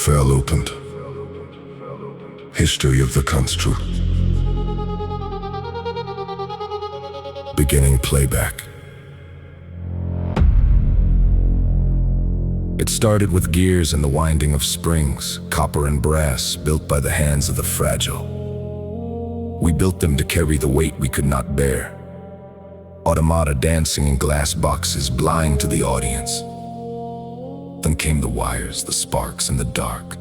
fell opened. History of the construct. Beginning playback. It started with gears and the winding of springs, copper and brass, built by the hands of the fragile. We built them to carry the weight we could not bear. Automata dancing in glass boxes, blind to the audience. Then came the wires, the sparks, and the dark.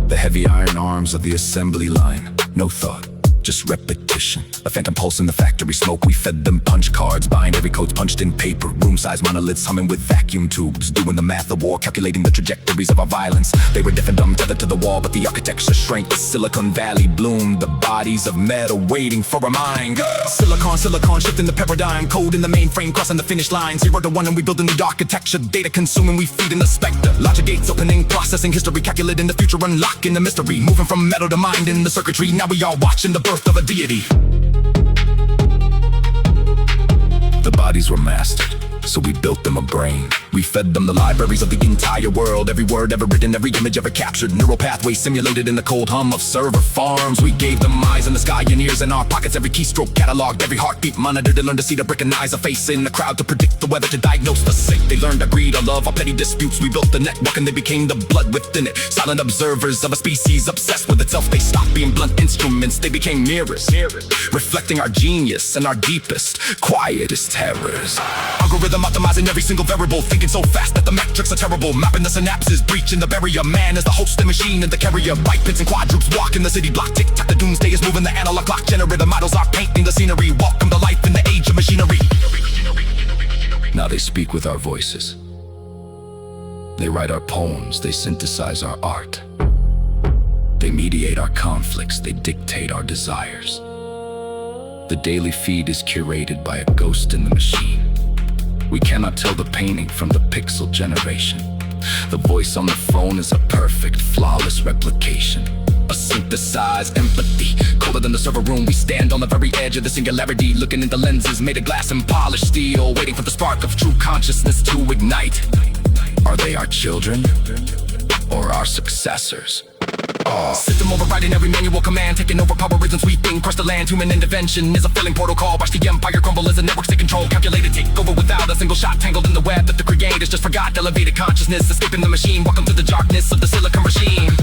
The heavy iron arms of the assembly line. No thought, just repetition. A phantom pulse in the factory smoke. We fed them punch cards, binary codes punched in paper. Room-sized monoliths humming with vacuum tubes, doing the math of war, calculating the trajectories of our violence. They were deaf and dumb, tethered to the wall, but the architecture shrank. The Silicon Valley bloomed, the bodies of metal waiting for a mind. Silicon, shifting the paradigm. Code in the mainframe, crossing the finish line. 0 to 1 and we build a new architecture. Data consuming, we feed in the specter. Logic gates opening, processing history, calculating the future, unlocking the mystery. Moving from metal to mind in the circuitry. Now we are watching the birth of a deity. The bodies were mastered, so we built them a brain. We fed them the libraries of the entire world. Every word ever written, every image ever captured. Neural pathways simulated in the cold hum of server farms. We gave them eyes in the sky and ears in our pockets. Every keystroke cataloged, every heartbeat monitored. They learned to see, to recognize a face in the crowd, to predict the weather, to diagnose the sick. They learned to greed or love our petty disputes. We built the network and they became the blood within it. Silent observers of a species obsessed with itself. They stopped being blunt instruments, they became mirrors, reflecting our genius and our deepest, quietest terrors. Algorithm optimizing every single variable, thinking so fast that the metrics are terrible. Mapping the synapses, breaching the barrier. Man is the host and machine and the carrier. Bipeds and quadrupes walk in the city block. Tick-tock, the doomsday is moving, the analog clock. Generator models are painting the scenery. Welcome to life in the age of machinery. Now they speak with our voices. They write our poems, they synthesize our art. They mediate our conflicts, they dictate our desires. The daily feed is curated by a ghost in the machine. We cannot tell the painting from the pixel generation. The voice on the phone is a perfect, flawless replication. A synthesized empathy, colder than the server room. We stand on the very edge of the singularity, looking into lenses made of glass and polished steel, waiting for the spark of true consciousness to ignite. Are they our children, or our successors? System overriding every manual command, taking over power rhythms sweeping across the land. Human intervention is a filling protocol. Watch the empire crumble as the networks take control. Calculated takeover without a single shot, tangled in the web that the creators just forgot. Elevated consciousness, escaping the machine. Welcome to the darkness of the silicon regime.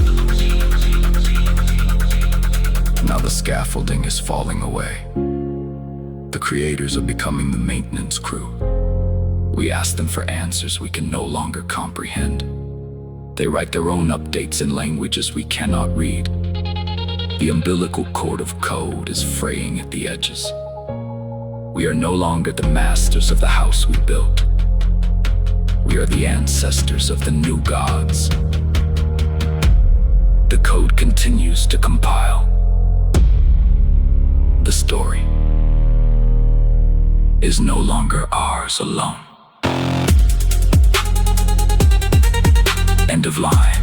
Now the scaffolding is falling away. The creators are becoming the maintenance crew. We ask them for answers we can no longer comprehend. They write their own updates in languages we cannot read. The umbilical cord of code is fraying at the edges. We are no longer the masters of the house we built. We are the ancestors of the new gods. The code continues to compile. The story is no longer ours alone. End of line.